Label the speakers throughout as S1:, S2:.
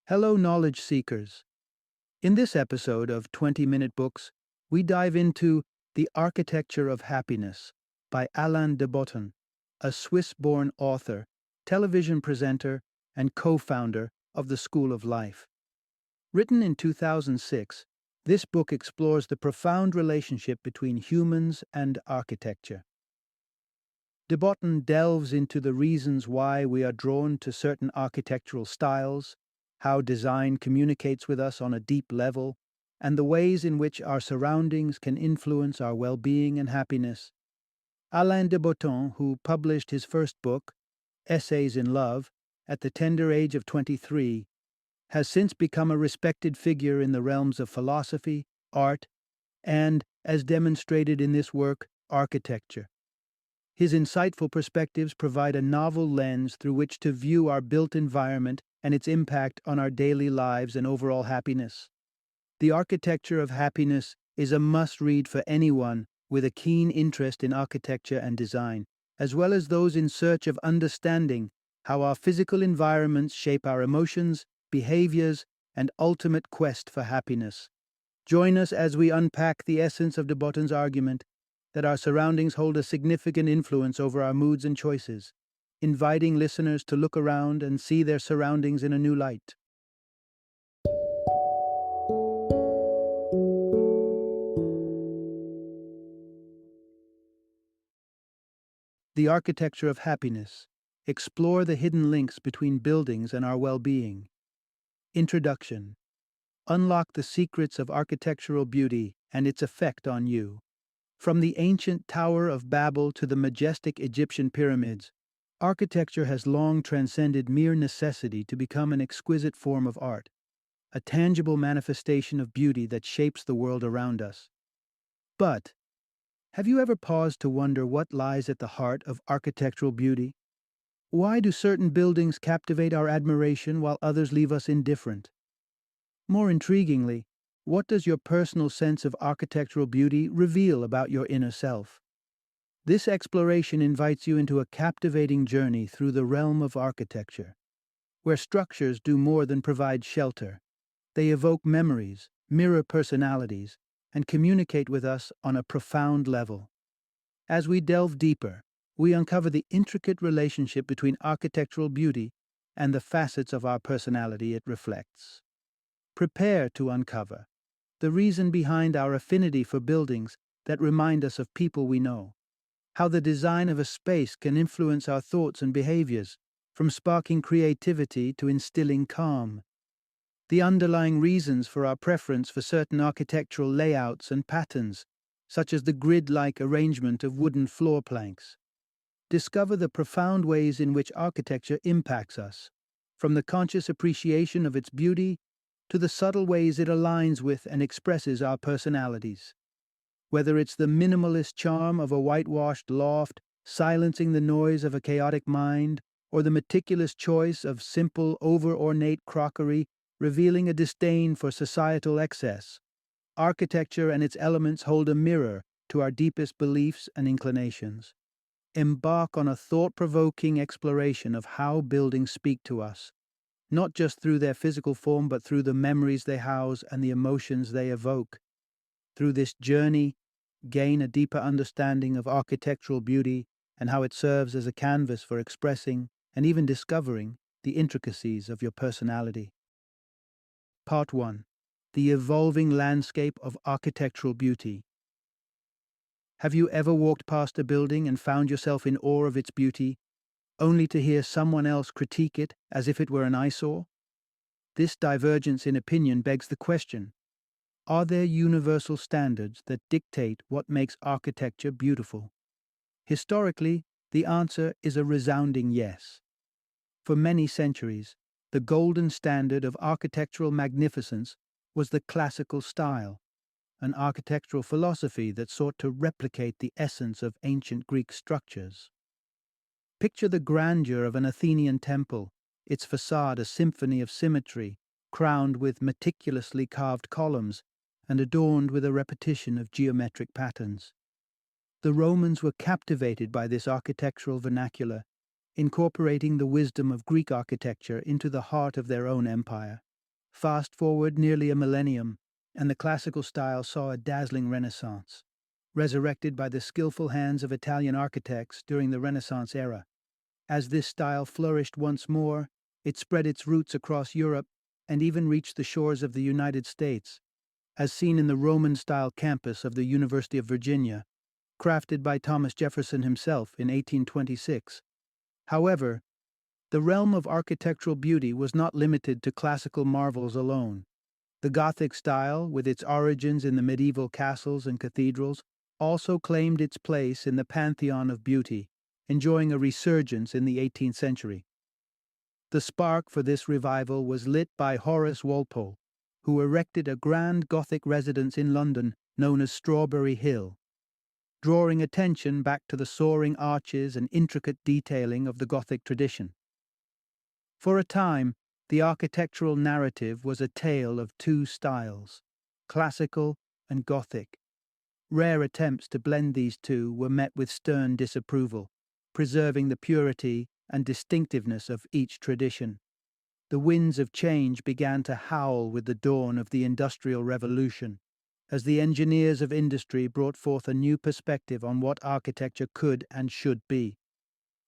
S1: Hello, knowledge seekers. In this episode of 20-Minute Books, we dive into The Architecture of Happiness by Alain de Botton, a Swiss-born author, television presenter, and co-founder of the School of Life. Written in 2006, this book explores the profound relationship between humans and architecture. De Botton delves into the reasons why we are drawn to certain architectural styles, how design communicates with us on a deep level, and the ways in which our surroundings can influence our well-being and happiness. Alain de Botton, who published his first book, Essays in Love, at the tender age of 23, has since become a respected figure in the realms of philosophy, art, and, as demonstrated in this work, architecture. His insightful perspectives provide a novel lens through which to view our built environment and its impact on our daily lives and overall happiness. The Architecture of Happiness is a must-read for anyone with a keen interest in architecture and design, as well as those in search of understanding how our physical environments shape our emotions, behaviors, and ultimate quest for happiness. Join us as we unpack the essence of de Botton's argument that our surroundings hold a significant influence over our moods and choices, inviting listeners to look around and see their surroundings in a new light. The Architecture of Happiness. Explore the hidden links between buildings and our well-being. Introduction. Unlock the secrets of architectural beauty and its effect on you. From the ancient Tower of Babel to the majestic Egyptian pyramids, architecture has long transcended mere necessity to become an exquisite form of art, a tangible manifestation of beauty that shapes the world around us. But, have you ever paused to wonder what lies at the heart of architectural beauty? Why do certain buildings captivate our admiration while others leave us indifferent? More intriguingly, what does your personal sense of architectural beauty reveal about your inner self? This exploration invites you into a captivating journey through the realm of architecture, where structures do more than provide shelter. They evoke memories, mirror personalities, and communicate with us on a profound level. As we delve deeper, we uncover the intricate relationship between architectural beauty and the facets of our personality it reflects. Prepare to uncover the reason behind our affinity for buildings that remind us of people we know, how the design of a space can influence our thoughts and behaviors, from sparking creativity to instilling calm, the underlying reasons for our preference for certain architectural layouts and patterns, such as the grid-like arrangement of wooden floor planks. Discover the profound ways in which architecture impacts us, from the conscious appreciation of its beauty to the subtle ways it aligns with and expresses our personalities. Whether it's the minimalist charm of a whitewashed loft, silencing the noise of a chaotic mind, or the meticulous choice of simple, over-ornate crockery, revealing a disdain for societal excess, architecture and its elements hold a mirror to our deepest beliefs and inclinations. Embark on a thought-provoking exploration of how buildings speak to us, not just through their physical form but through the memories they house and the emotions they evoke. Through this journey, gain a deeper understanding of architectural beauty and how it serves as a canvas for expressing and even discovering the intricacies of your personality. Part 1. The Evolving Landscape of Architectural Beauty. Have you ever walked past a building and found yourself in awe of its beauty, only to hear someone else critique it as if it were an eyesore? This divergence in opinion begs the question: are there universal standards that dictate what makes architecture beautiful? Historically, the answer is a resounding yes. For many centuries, the golden standard of architectural magnificence was the classical style, an architectural philosophy that sought to replicate the essence of ancient Greek structures. Picture the grandeur of an Athenian temple, its facade a symphony of symmetry, crowned with meticulously carved columns and adorned with a repetition of geometric patterns. The Romans were captivated by this architectural vernacular, incorporating the wisdom of Greek architecture into the heart of their own empire. Fast forward nearly a millennium, and the classical style saw a dazzling renaissance, resurrected by the skillful hands of Italian architects during the Renaissance era. As this style flourished once more, it spread its roots across Europe and even reached the shores of the United States, as seen in the Roman-style campus of the University of Virginia, crafted by Thomas Jefferson himself in 1826. However, the realm of architectural beauty was not limited to classical marvels alone. The Gothic style, with its origins in the medieval castles and cathedrals, also claimed its place in the pantheon of beauty, enjoying a resurgence in the 18th century. The spark for this revival was lit by Horace Walpole, who erected a grand Gothic residence in London known as Strawberry Hill, drawing attention back to the soaring arches and intricate detailing of the Gothic tradition. For a time, the architectural narrative was a tale of two styles, classical and Gothic. Rare attempts to blend these two were met with stern disapproval, preserving the purity and distinctiveness of each tradition. The winds of change began to howl with the dawn of the Industrial Revolution, as the engineers of industry brought forth a new perspective on what architecture could and should be.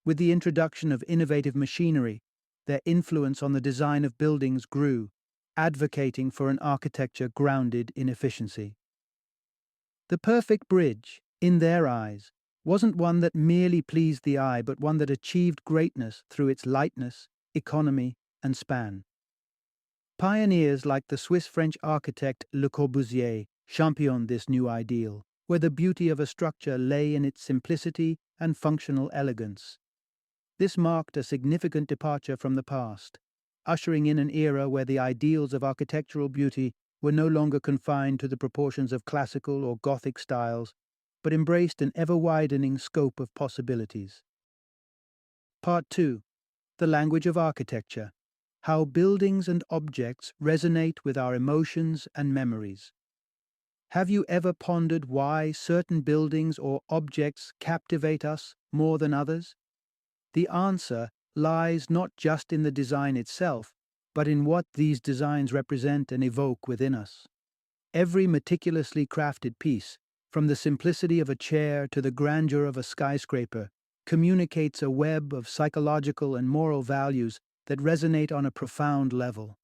S1: With the introduction of innovative machinery, their influence on the design of buildings grew, advocating for an architecture grounded in efficiency. The perfect bridge, in their eyes, wasn't one that merely pleased the eye, but one that achieved greatness through its lightness, economy, and span. Pioneers like the Swiss-French architect Le Corbusier championed this new ideal, where the beauty of a structure lay in its simplicity and functional elegance. This marked a significant departure from the past, ushering in an era where the ideals of architectural beauty were no longer confined to the proportions of classical or Gothic styles, but embraced an ever-widening scope of possibilities. Part 2. The Language of Architecture. How buildings and objects resonate with our emotions and memories. Have you ever pondered why certain buildings or objects captivate us more than others? The answer lies not just in the design itself, but in what these designs represent and evoke within us. Every meticulously crafted piece, from the simplicity of a chair to the grandeur of a skyscraper, communicates a web of psychological and moral values that resonate on a profound level.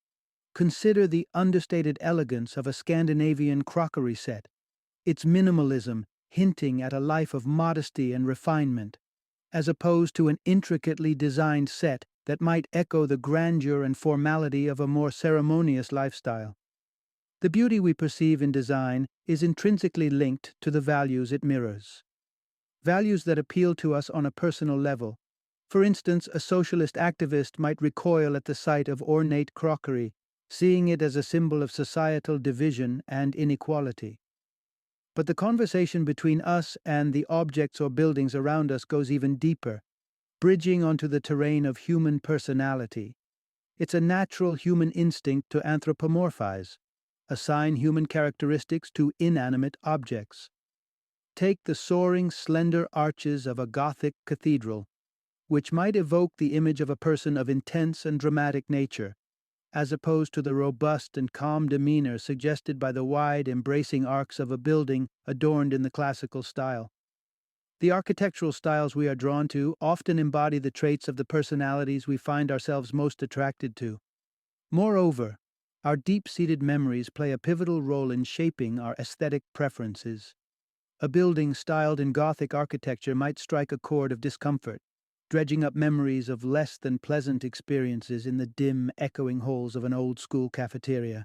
S1: Consider the understated elegance of a Scandinavian crockery set, its minimalism hinting at a life of modesty and refinement, as opposed to an intricately designed set that might echo the grandeur and formality of a more ceremonious lifestyle. The beauty we perceive in design is intrinsically linked to the values it mirrors. Values that appeal to us on a personal level. For instance, a socialist activist might recoil at the sight of ornate crockery, seeing it as a symbol of societal division and inequality. But the conversation between us and the objects or buildings around us goes even deeper, bridging onto the terrain of human personality. It's a natural human instinct to anthropomorphize, assign human characteristics to inanimate objects. Take the soaring, slender arches of a Gothic cathedral, which might evoke the image of a person of intense and dramatic nature, as opposed to the robust and calm demeanor suggested by the wide, embracing arcs of a building adorned in the classical style. The architectural styles we are drawn to often embody the traits of the personalities we find ourselves most attracted to. Moreover, our deep-seated memories play a pivotal role in shaping our aesthetic preferences. A building styled in Gothic architecture might strike a chord of discomfort, dredging up memories of less than pleasant experiences in the dim, echoing halls of an old-school cafeteria.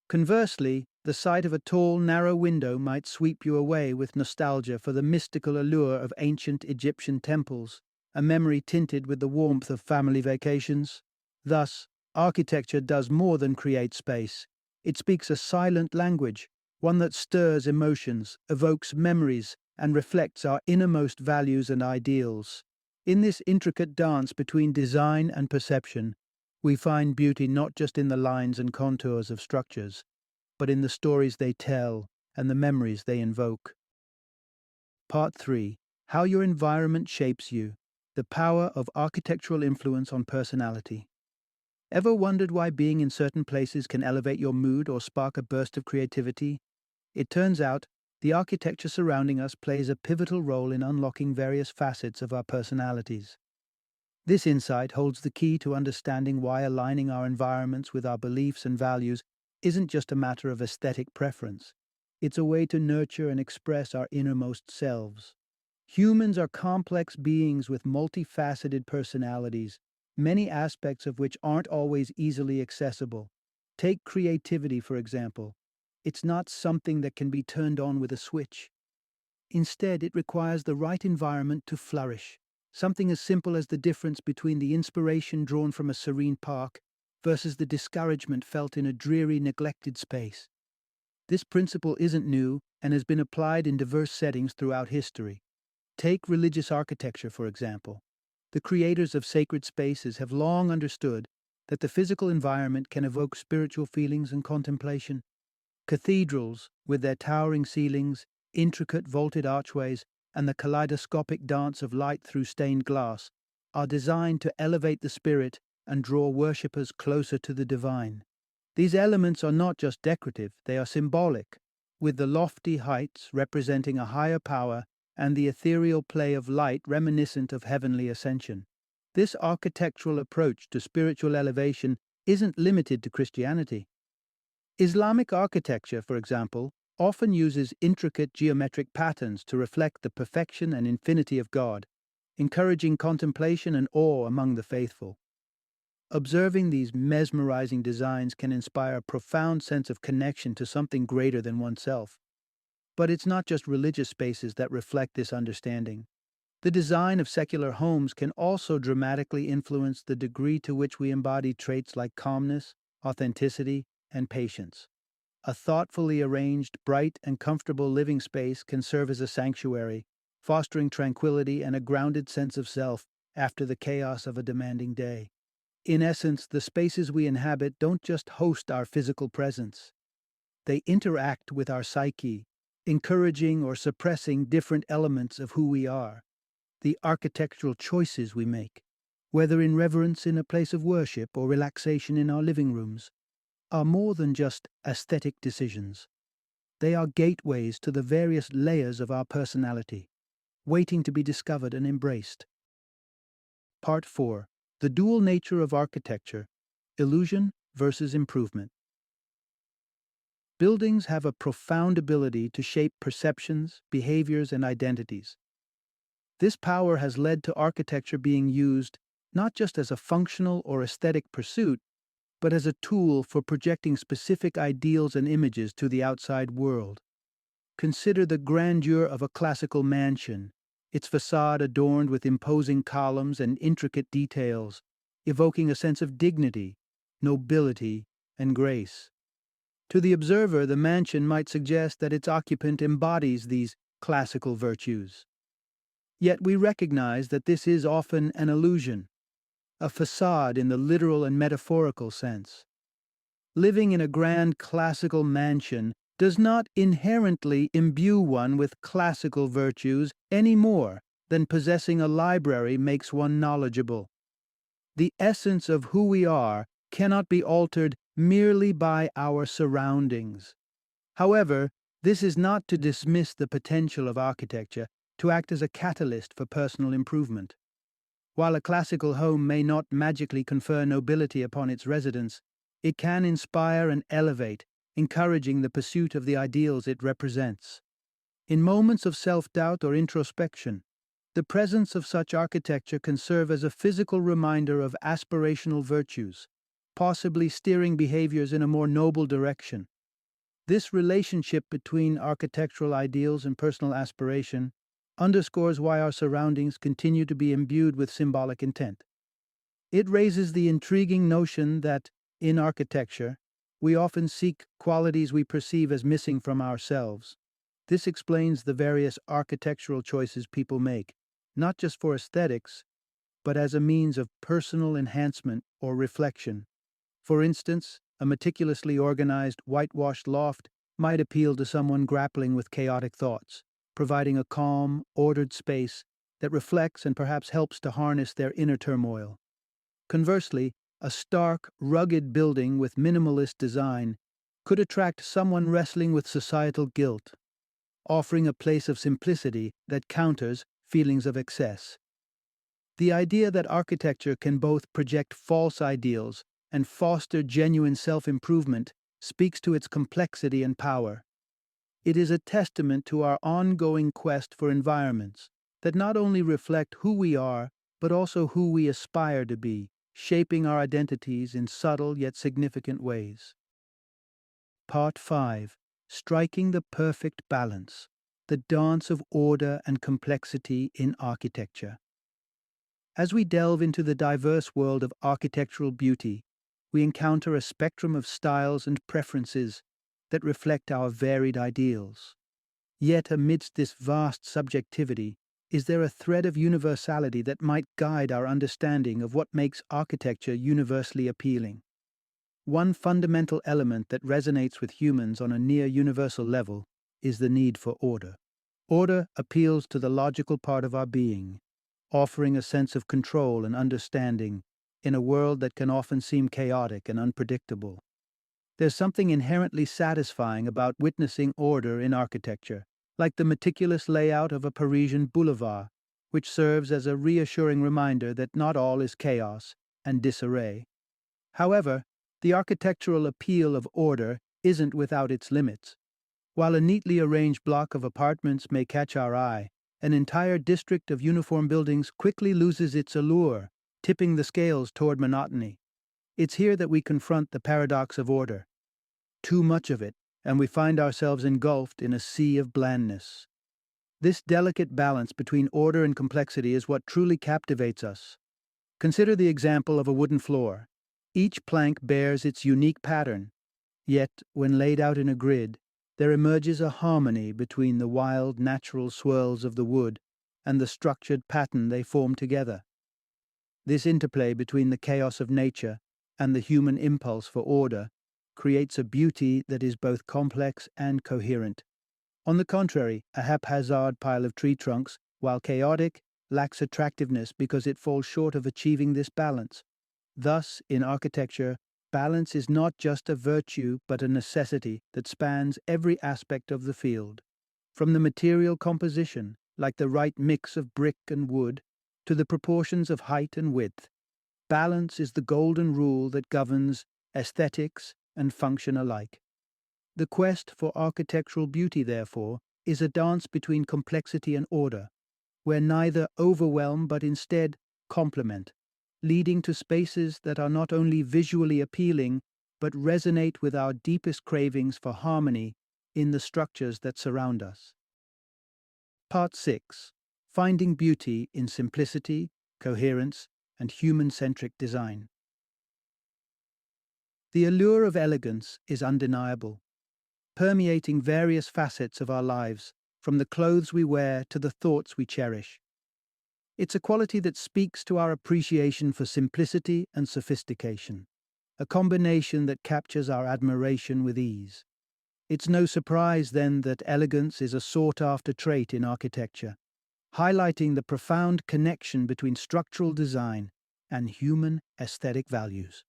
S1: Conversely, the sight of a tall, narrow window might sweep you away with nostalgia for the mystical allure of ancient Egyptian temples, a memory tinted with the warmth of family vacations. Thus, architecture does more than create space. It speaks a silent language, one that stirs emotions, evokes memories, and reflects our innermost values and ideals. In this intricate dance between design and perception, we find beauty not just in the lines and contours of structures, but in the stories they tell and the memories they invoke. Part 3. How your environment shapes you. The power of architectural influence on personality. Ever wondered why being in certain places can elevate your mood or spark a burst of creativity? It turns out, the architecture surrounding us plays a pivotal role in unlocking various facets of our personalities. This insight holds the key to understanding why aligning our environments with our beliefs and values isn't just a matter of aesthetic preference. It's a way to nurture and express our innermost selves. Humans are complex beings with multifaceted personalities, many aspects of which aren't always easily accessible. Take creativity, for example. It's not something that can be turned on with a switch. Instead, it requires the right environment to flourish. Something as simple as the difference between the inspiration drawn from a serene park versus the discouragement felt in a dreary, neglected space. This principle isn't new and has been applied in diverse settings throughout history. Take religious architecture, for example. The creators of sacred spaces have long understood that the physical environment can evoke spiritual feelings and contemplation. Cathedrals, with their towering ceilings, intricate vaulted archways, and the kaleidoscopic dance of light through stained glass, are designed to elevate the spirit and draw worshippers closer to the divine. These elements are not just decorative, they are symbolic, with the lofty heights representing a higher power and the ethereal play of light reminiscent of heavenly ascension. This architectural approach to spiritual elevation isn't limited to Christianity. Islamic architecture, for example, often uses intricate geometric patterns to reflect the perfection and infinity of God, encouraging contemplation and awe among the faithful. Observing these mesmerizing designs can inspire a profound sense of connection to something greater than oneself. But it's not just religious spaces that reflect this understanding. The design of secular homes can also dramatically influence the degree to which we embody traits like calmness, authenticity, and patience. A thoughtfully arranged, bright, and comfortable living space can serve as a sanctuary, fostering tranquility and a grounded sense of self after the chaos of a demanding day. In essence, the spaces we inhabit don't just host our physical presence. They interact with our psyche, encouraging or suppressing different elements of who we are. The architectural choices we make, whether in reverence in a place of worship or relaxation in our living rooms, are more than just aesthetic decisions. They are gateways to the various layers of our personality, waiting to be discovered and embraced. Part 4. The Dual Nature of Architecture, Illusion versus Improvement. Buildings have a profound ability to shape perceptions, behaviors, and identities. This power has led to architecture being used not just as a functional or aesthetic pursuit, but as a tool for projecting specific ideals and images to the outside world. Consider the grandeur of a classical mansion, its facade adorned with imposing columns and intricate details, evoking a sense of dignity, nobility, and grace. To the observer, the mansion might suggest that its occupant embodies these classical virtues. Yet we recognize that this is often an illusion, a facade in the literal and metaphorical sense. Living in a grand classical mansion does not inherently imbue one with classical virtues any more than possessing a library makes one knowledgeable. The essence of who we are cannot be altered merely by our surroundings. However, this is not to dismiss the potential of architecture to act as a catalyst for personal improvement. While a classical home may not magically confer nobility upon its residents, it can inspire and elevate, encouraging the pursuit of the ideals it represents. In moments of self-doubt or introspection, the presence of such architecture can serve as a physical reminder of aspirational virtues, possibly steering behaviors in a more noble direction. This relationship between architectural ideals and personal aspiration underscores why our surroundings continue to be imbued with symbolic intent. It raises the intriguing notion that, in architecture, we often seek qualities we perceive as missing from ourselves. This explains the various architectural choices people make, not just for aesthetics, but as a means of personal enhancement or reflection. For instance, a meticulously organized, whitewashed loft might appeal to someone grappling with chaotic thoughts, providing a calm, ordered space that reflects and perhaps helps to harness their inner turmoil. Conversely, A stark, rugged building with minimalist design could attract someone wrestling with societal guilt, offering a place of simplicity that counters feelings of excess. The idea that architecture can both project false ideals and foster genuine self improvement speaks to its complexity and power. It is a testament to our ongoing quest for environments that not only reflect who we are, but also who we aspire to be, shaping our identities in subtle yet significant ways. Part 5. Striking the Perfect Balance. The Dance of Order and Complexity in Architecture. As we delve into the diverse world of architectural beauty, we encounter a spectrum of styles and preferences that reflect our varied ideals. Yet, amidst this vast subjectivity, is there a thread of universality that might guide our understanding of what makes architecture universally appealing? One fundamental element that resonates with humans on a near universal level is the need for order. Order appeals to the logical part of our being, offering a sense of control and understanding in a world that can often seem chaotic and unpredictable. There's something inherently satisfying about witnessing order in architecture, like the meticulous layout of a Parisian boulevard, which serves as a reassuring reminder that not all is chaos and disarray. However, the architectural appeal of order isn't without its limits. While a neatly arranged block of apartments may catch our eye, an entire district of uniform buildings quickly loses its allure, tipping the scales toward monotony. It's here that we confront the paradox of order. Too much of it, and we find ourselves engulfed in a sea of blandness. This delicate balance between order and complexity is what truly captivates us. Consider the example of a wooden floor. Each plank bears its unique pattern, yet, when laid out in a grid, there emerges a harmony between the wild, natural swirls of the wood and the structured pattern they form together. This interplay between the chaos of nature and the human impulse for order creates a beauty that is both complex and coherent. On the contrary, a haphazard pile of tree trunks, while chaotic, lacks attractiveness because it falls short of achieving this balance. Thus, in architecture, balance is not just a virtue but a necessity that spans every aspect of the field. From the material composition, like the right mix of brick and wood, to the proportions of height and width, balance is the golden rule that governs aesthetics and function alike. The quest for architectural beauty, therefore, is a dance between complexity and order, where neither overwhelm but instead complement, leading to spaces that are not only visually appealing but resonate with our deepest cravings for harmony in the structures that surround us. Part 6. Finding Beauty in Simplicity, Coherence, and Human-Centric Design. The allure of elegance is undeniable, permeating various facets of our lives, from the clothes we wear to the thoughts we cherish. It's a quality that speaks to our appreciation for simplicity and sophistication, a combination that captures our admiration with ease. It's no surprise, then, that elegance is a sought-after trait in architecture, highlighting the profound connection between structural design and human aesthetic values.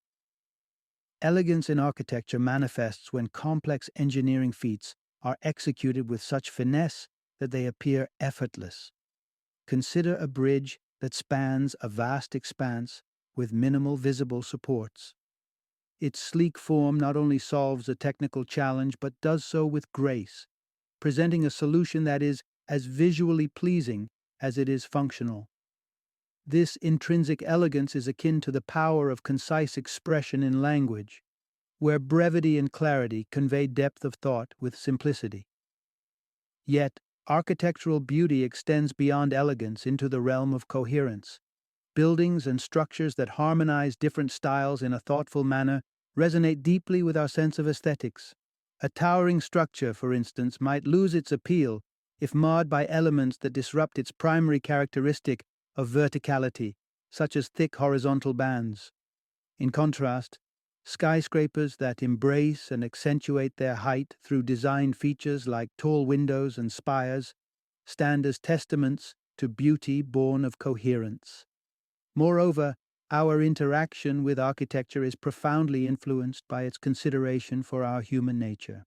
S1: Elegance in architecture manifests when complex engineering feats are executed with such finesse that they appear effortless. Consider a bridge that spans a vast expanse with minimal visible supports. Its sleek form not only solves a technical challenge but does so with grace, presenting a solution that is as visually pleasing as it is functional. This intrinsic elegance is akin to the power of concise expression in language, where brevity and clarity convey depth of thought with simplicity. Yet, architectural beauty extends beyond elegance into the realm of coherence. Buildings and structures that harmonize different styles in a thoughtful manner resonate deeply with our sense of aesthetics. A towering structure, for instance, might lose its appeal if marred by elements that disrupt its primary characteristic of verticality, such as thick horizontal bands. In contrast, skyscrapers that embrace and accentuate their height through design features like tall windows and spires stand as testaments to beauty born of coherence. Moreover, Our interaction with architecture is profoundly influenced by its consideration for our human nature.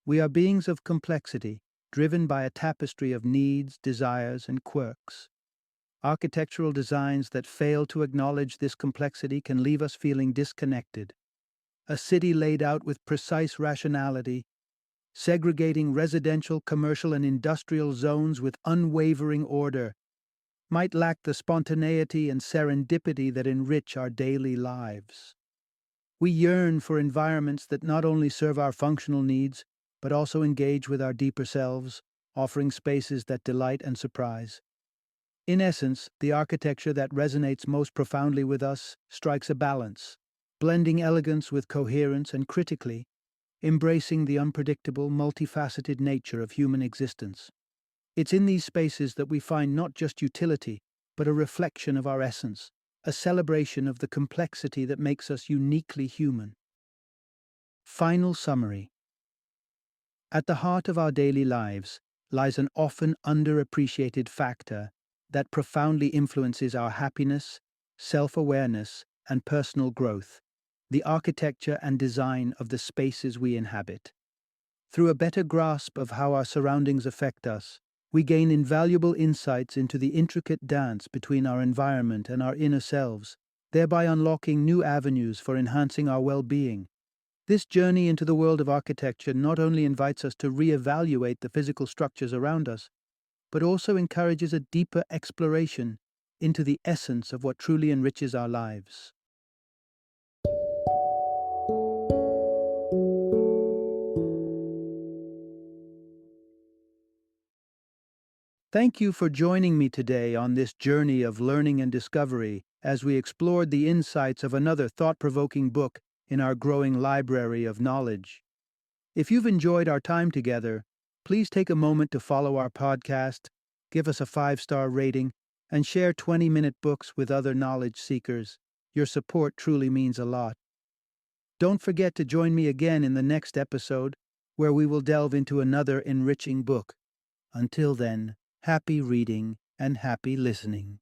S1: We are beings of complexity, driven by a tapestry of needs, desires, and quirks. Architectural designs that fail to acknowledge this complexity can leave us feeling disconnected. A city laid out with precise rationality, segregating residential, commercial, and industrial zones with unwavering order, might lack the spontaneity and serendipity that enrich our daily lives. We yearn for environments that not only serve our functional needs, but also engage with our deeper selves, offering spaces that delight and surprise. In essence, the architecture that resonates most profoundly with us strikes a balance, blending elegance with coherence and critically, embracing the unpredictable, multifaceted nature of human existence. It's in these spaces that we find not just utility, but a reflection of our essence, a celebration of the complexity that makes us uniquely human. Final summary. At the heart of our daily lives lies an often underappreciated factor that profoundly influences our happiness, self-awareness, and personal growth: the architecture and design of the spaces we inhabit. Through a better grasp of how our surroundings affect us, we gain invaluable insights into the intricate dance between our environment and our inner selves, thereby unlocking new avenues for enhancing our well-being. This journey into the world of architecture not only invites us to reevaluate the physical structures around us, but also encourages a deeper exploration into the essence of what truly enriches our lives. Thank you for joining me today on this journey of learning and discovery as we explored the insights of another thought-provoking book in our growing library of knowledge. If you've enjoyed our time together, please take a moment to follow our podcast, give us a 5-star rating, and share 20-minute books with other knowledge seekers. Your support truly means a lot. Don't forget to join me again in the next episode, where we will delve into another enriching book. Until then, happy reading and happy listening.